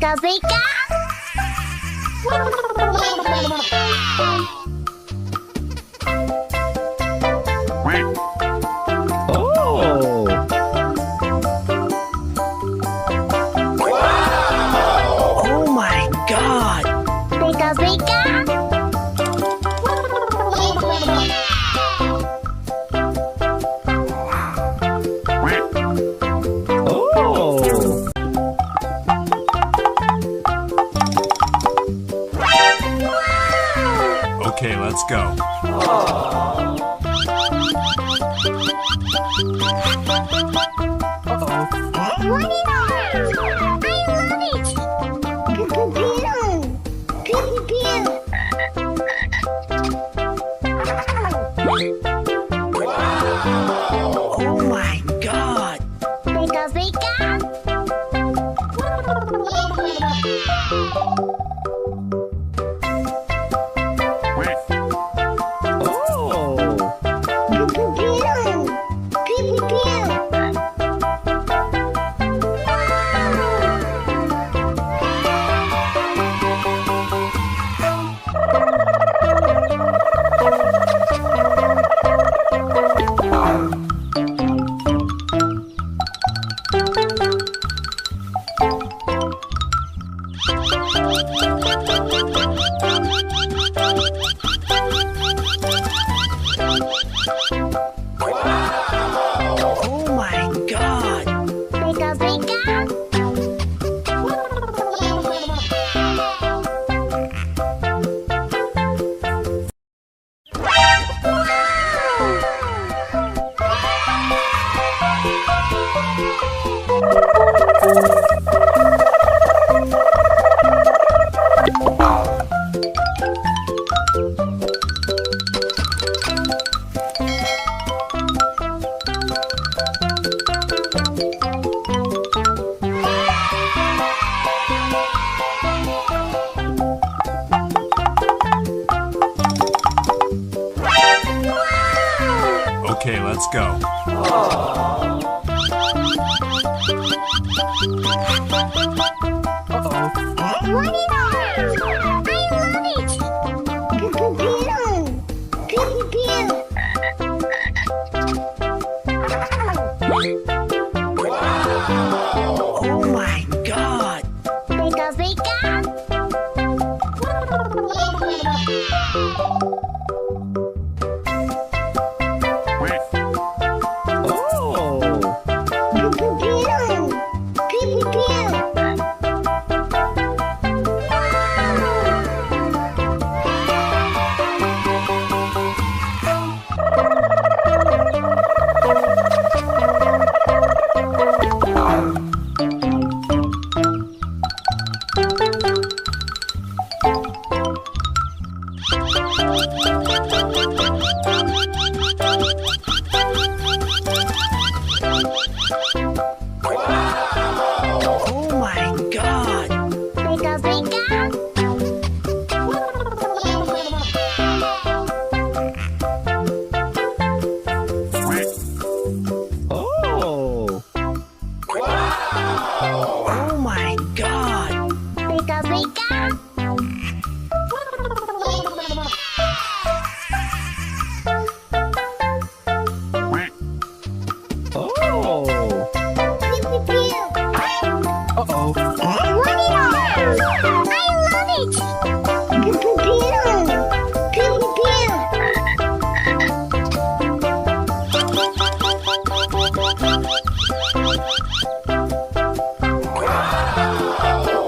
Pika pika. Oh! Oh my God! Pika pika. Oh! Okay, let's go. What is that? I love it. Pew pew pew. Pew pew pew. Oh my God! Pika pika. Oh! Pew pew pew. Pew pew pew. Oh my God! Pika pika. Okay, let's go. What is that? I love it. Pew pew pew. Pew pew pew. Oh my God! Pika pika. Oh! Pew pew pew. Pew pew pew. Oh my God! Pika pika. Oh! Oh my God! Pika pika. Oh! Pew pew pew. Uh-oh! What is that? I love it. Pew pew pew. Pew pew pew.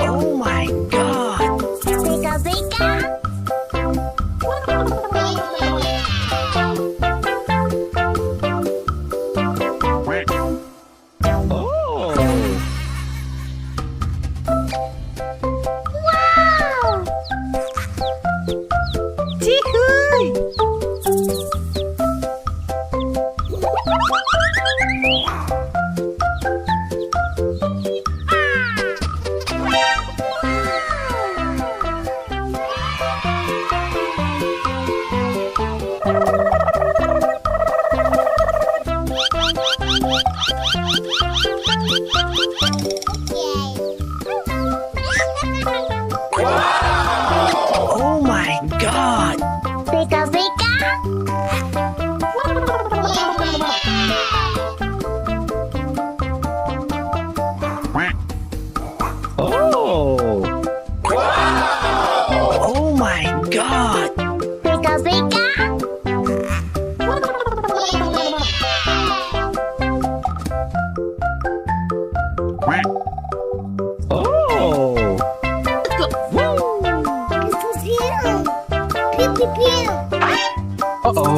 Oh my God! Pika pika. Oh! Wow. Yay.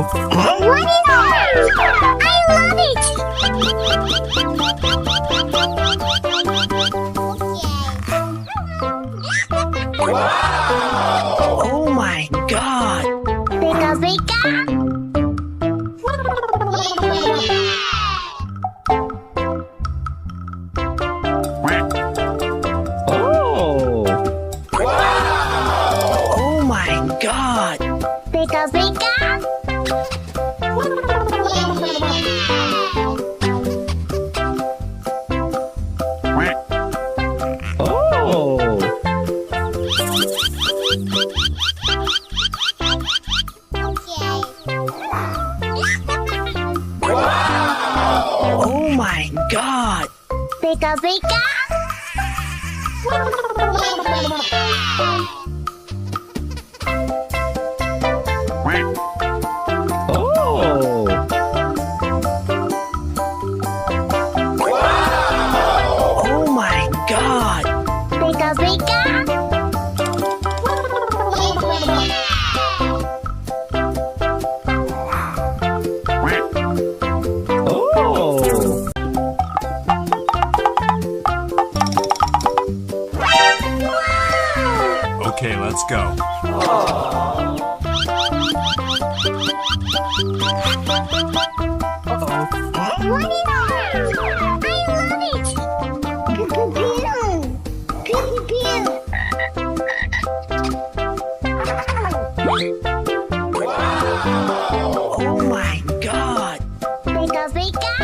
What is that? I love it! Oh my god! Pika pika! Oh! Oh my god! Pika pika! Oh! Oh my god! Pika pika! Oh! Oh my god! Pika pika! Oh! Okay, let's go. What is that? I love it! Pew pew pew! Oh my god! Pika pika!